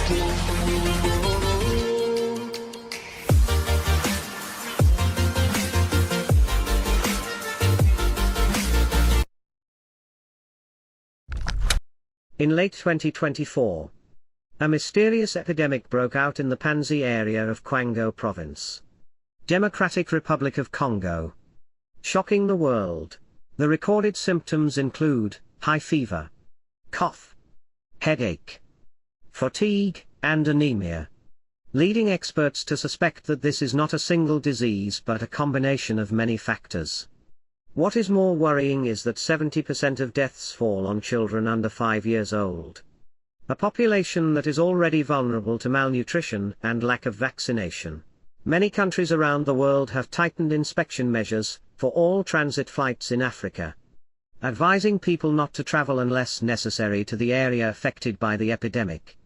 In late 2024, a mysterious epidemic broke out in the Panzi area of Congo province, Democratic Republic of Congo. Shocking the world. The recorded symptoms include high fever, cough, headache, fatigue, and anemia, leading experts to suspect that this is not a single disease but a combination of many factors. What is more worrying is that 70% of deaths fall on children under 5 years old, a population that is already vulnerable to malnutrition and lack of vaccination. Many countries around the world have tightened inspection measures for all transit flights in Africa, advising people not to travel unless necessary to the area affected by the epidemic.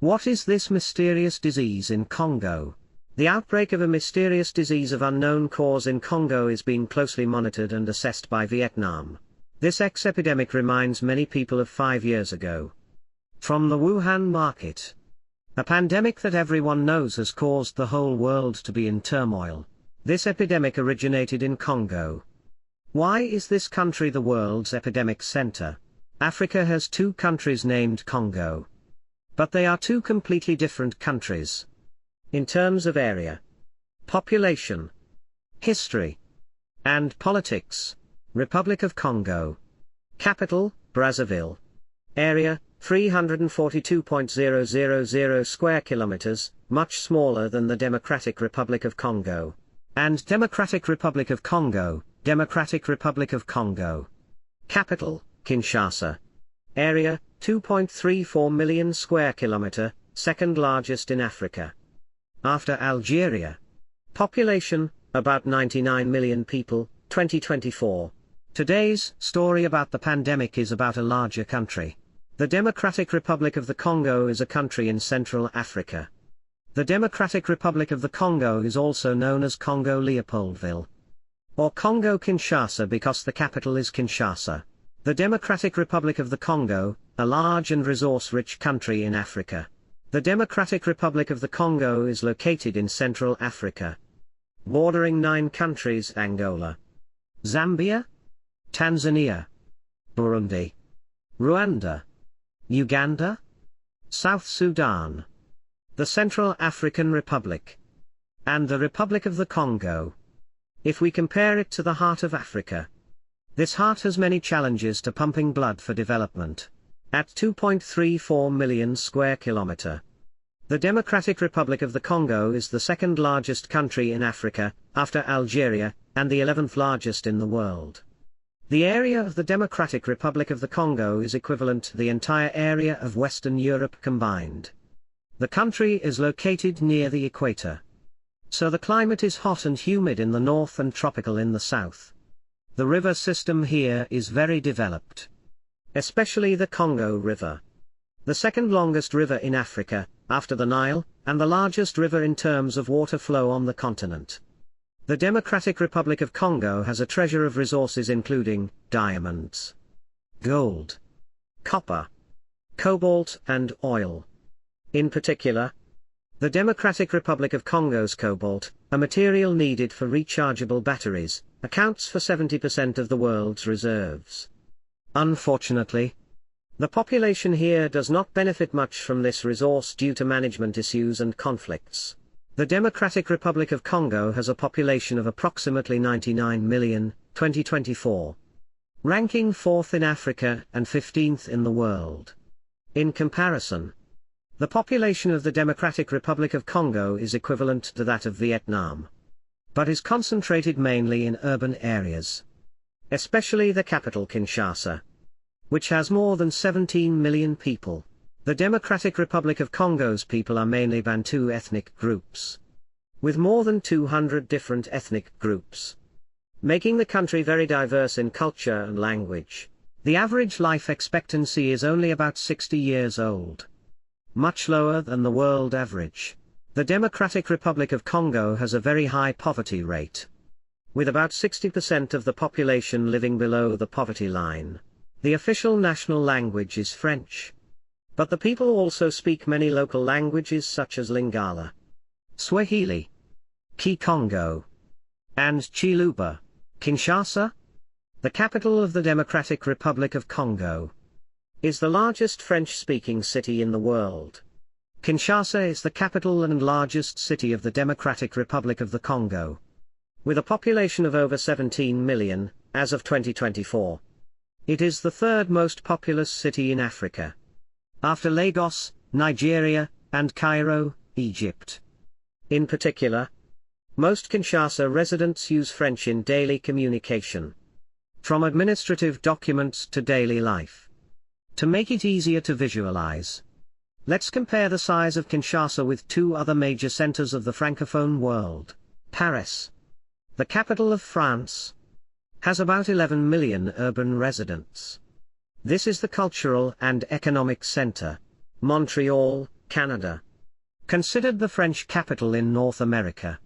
What is this mysterious disease in Congo? The outbreak of a mysterious disease of unknown cause in Congo is being closely monitored and assessed by Vietnam. This epidemic reminds many people of 5 years ago. From the Wuhan market. A pandemic that everyone knows has caused the whole world to be in turmoil. This epidemic originated in Congo. Why is this country the world's epidemic center? Africa has 2 countries named Congo, but they are 2 completely different countries. In terms of area, population, history, and politics. Republic of Congo. Capital, Brazzaville. Area, 342.000 square kilometers, much smaller than the Democratic Republic of Congo. And Democratic Republic of Congo, Democratic Republic of Congo. Capital, Kinshasa. Area, 2.34 million square kilometer, second largest in Africa, after Algeria. Population, about 99 million people, 2024. Today's story about the pandemic is about a larger country. The Democratic Republic of the Congo is a country in Central Africa. The Democratic Republic of the Congo is also known as Congo Leopoldville, or Congo Kinshasa because the capital is Kinshasa. The Democratic Republic of the Congo, a large and resource-rich country in Africa. The Democratic Republic of the Congo is located in Central Africa, bordering 9 countries: Angola, Zambia, Tanzania, Burundi, Rwanda, Uganda, South Sudan, the Central African Republic, and the Republic of the Congo. If we compare it to the heart of Africa, this heart has many challenges to pumping blood for development. At 2.34 million square kilometer, the Democratic Republic of the Congo is the second largest country in Africa, after Algeria, and the 11th largest in the world. The area of the Democratic Republic of the Congo is equivalent to the entire area of Western Europe combined. The country is located near the equator, so the climate is hot and humid in the north and tropical in the south. The river system here is very developed, especially the Congo River, the second longest river in Africa, after the Nile, and the largest river in terms of water flow on the continent. The Democratic Republic of Congo has a treasure of resources including diamonds, gold, copper, cobalt, and oil. In particular, the Democratic Republic of Congo's cobalt, a material needed for rechargeable batteries, accounts for 70% of the world's reserves. Unfortunately, the population here does not benefit much from this resource due to management issues and conflicts. The Democratic Republic of Congo has a population of approximately 99 million, 2024, ranking 4th in Africa and 15th in the world. In comparison, the population of the Democratic Republic of Congo is equivalent to that of Vietnam, but is concentrated mainly in urban areas, especially the capital Kinshasa, which has more than 17 million people. The Democratic Republic of Congo's people are mainly Bantu ethnic groups, with more than 200 different ethnic groups, making the country very diverse in culture and language. The average life expectancy is only about 60 years old, much lower than the world average. The Democratic Republic of Congo has a very high poverty rate, with about 60% of the population living below the poverty line. The official national language is French. But the people also speak many local languages such as Lingala, Swahili, Kikongo, and Chiluba. Kinshasa, the capital of the Democratic Republic of Congo, is the largest French-speaking city in the world. Kinshasa is the capital and largest city of the Democratic Republic of the Congo, with a population of over 17 million, as of 2024. It is the third most populous city in Africa, after Lagos, Nigeria, and Cairo, Egypt. In particular, most Kinshasa residents use French in daily communication, from administrative documents to daily life. To make it easier to visualize, let's compare the size of Kinshasa with two other major centers of the Francophone world. Paris, the capital of France, has about 11 million urban residents. This is the cultural and economic center. Montreal, Canada, considered the French capital in North America,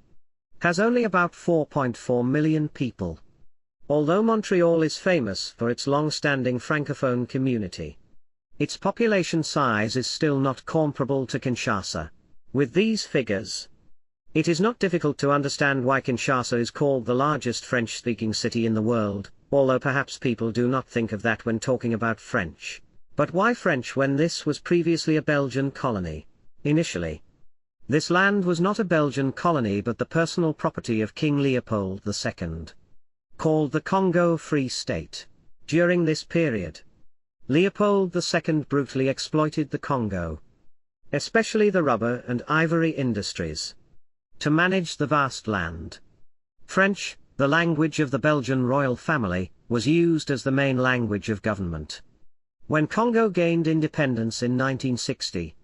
has only about 4.4 million people. Although Montreal is famous for its long-standing Francophone community, its population size is still not comparable to Kinshasa. With these figures, it is not difficult to understand why Kinshasa is called the largest French-speaking city in the world, although perhaps people do not think of that when talking about French. But why French when this was previously a Belgian colony? Initially, this land was not a Belgian colony but the personal property of King Leopold II, called the Congo Free State. During this period, Leopold II brutally exploited the Congo, especially the rubber and ivory industries, to manage the vast land. French, the language of the Belgian royal family, was used as the main language of government. When Congo gained independence in 1960,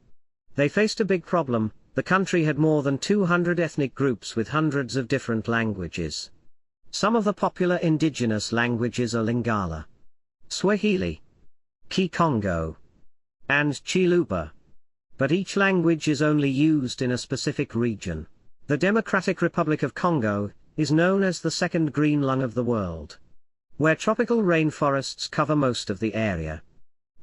they faced a big problem. The country had more than 200 ethnic groups with hundreds of different languages. Some of the popular indigenous languages are Lingala, Swahili, Kikongo, and Chiluba. But each language is only used in a specific region. The Democratic Republic of Congo is known as the second green lung of the world, where tropical rainforests cover most of the area.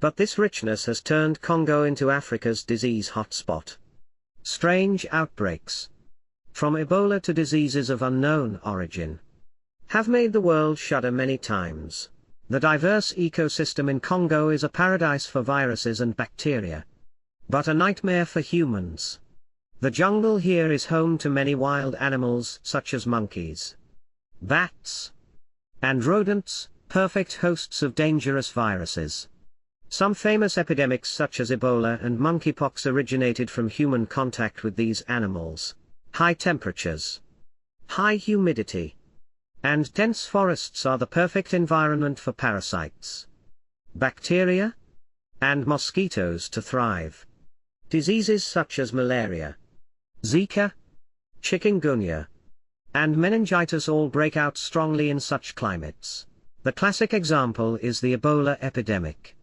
But this richness has turned Congo into Africa's disease hotspot. Strange outbreaks, from Ebola to diseases of unknown origin, have made the world shudder many times. The diverse ecosystem in Congo is a paradise for viruses and bacteria, but a nightmare for humans. The jungle here is home to many wild animals such as monkeys, bats, and rodents, perfect hosts of dangerous viruses. Some famous epidemics such as Ebola and monkeypox originated from human contact with these animals. High temperatures, high humidity, and dense forests are the perfect environment for parasites, bacteria, and mosquitoes to thrive. Diseases such as malaria, Zika, chikungunya, and meningitis all break out strongly in such climates. The classic example is the Ebola epidemic.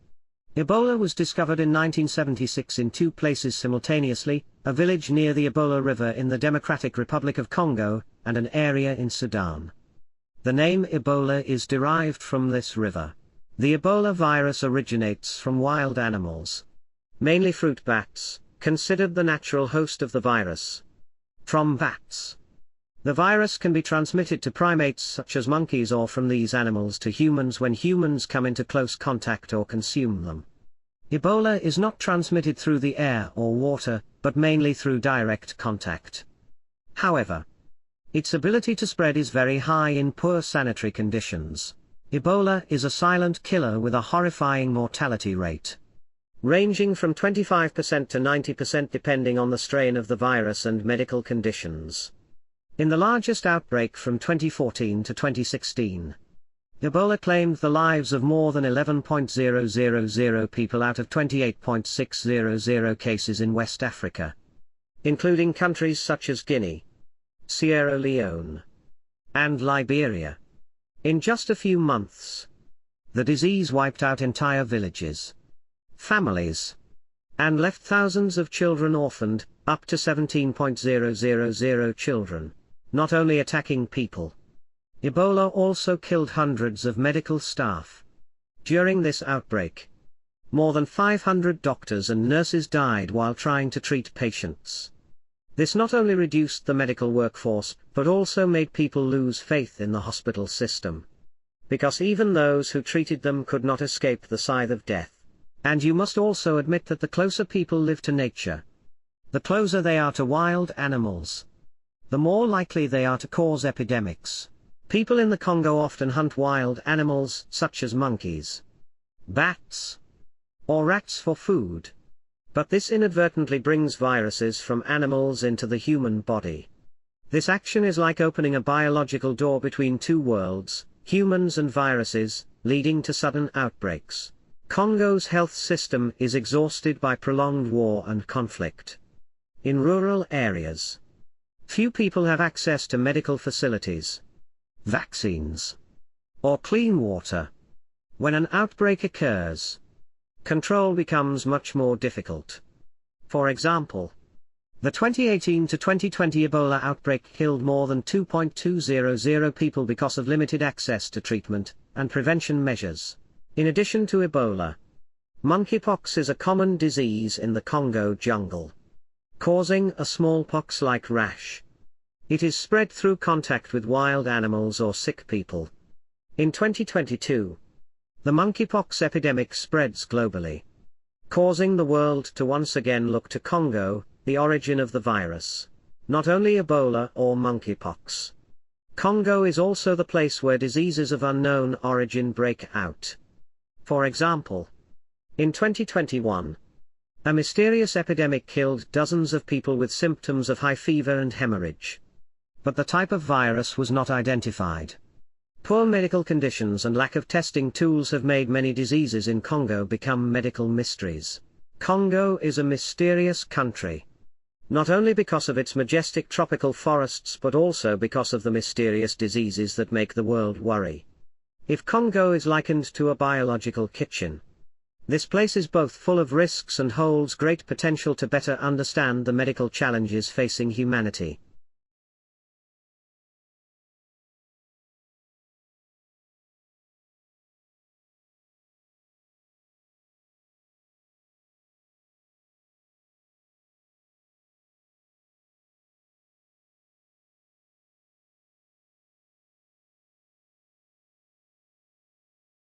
Ebola was discovered in 1976 in two places simultaneously, a village near the Ebola River in the Democratic Republic of Congo, and an area in Sudan. The name Ebola is derived from this river. The Ebola virus originates from wild animals, mainly fruit bats, considered the natural host of the virus. From bats, the virus can be transmitted to primates such as monkeys or from these animals to humans when humans come into close contact or consume them. Ebola is not transmitted through the air or water, but mainly through direct contact. However, its ability to spread is very high in poor sanitary conditions. Ebola is a silent killer with a horrifying mortality rate, ranging from 25% to 90% depending on the strain of the virus and medical conditions. In the largest outbreak from 2014 to 2016, Ebola claimed the lives of more than 11,000 people out of 28,600 cases in West Africa, including countries such as Guinea, Sierra Leone, and Liberia. In just a few months, the disease wiped out entire villages, families, and left thousands of children orphaned, up to 17,000 children. Not only attacking people, Ebola also killed hundreds of medical staff. During this outbreak, More than 500 doctors and nurses died while trying to treat patients. This not only reduced the medical workforce, but also made people lose faith in the hospital system. Because even those who treated them could not escape the scythe of death. And you must also admit that the closer people live to nature, the closer they are to wild animals, the more likely they are to cause epidemics. People in the Congo often hunt wild animals, such as monkeys, bats, or rats for food. But this inadvertently brings viruses from animals into the human body. This action is like opening a biological door between two worlds, humans and viruses, leading to sudden outbreaks. Congo's health system is exhausted by prolonged war and conflict. In rural areas, few people have access to medical facilities, vaccines, or clean water. When an outbreak occurs, control becomes much more difficult. For example, the 2018 to 2020 Ebola outbreak killed more than 2,200 people because of limited access to treatment and prevention measures. In addition to Ebola, monkeypox is a common disease in the Congo jungle, causing a smallpox-like rash. It is spread through contact with wild animals or sick people. In 2022, the monkeypox epidemic spreads globally, causing the world to once again look to Congo, the origin of the virus. Not only Ebola or monkeypox. Congo is also the place where diseases of unknown origin break out. For example, in 2021, a mysterious epidemic killed dozens of people with symptoms of high fever and hemorrhage. But the type of virus was not identified. Poor medical conditions and lack of testing tools have made many diseases in Congo become medical mysteries. Congo is a mysterious country. Not only because of its majestic tropical forests but also because of the mysterious diseases that make the world worry. If Congo is likened to a biological kitchen, this place is both full of risks and holds great potential to better understand the medical challenges facing humanity.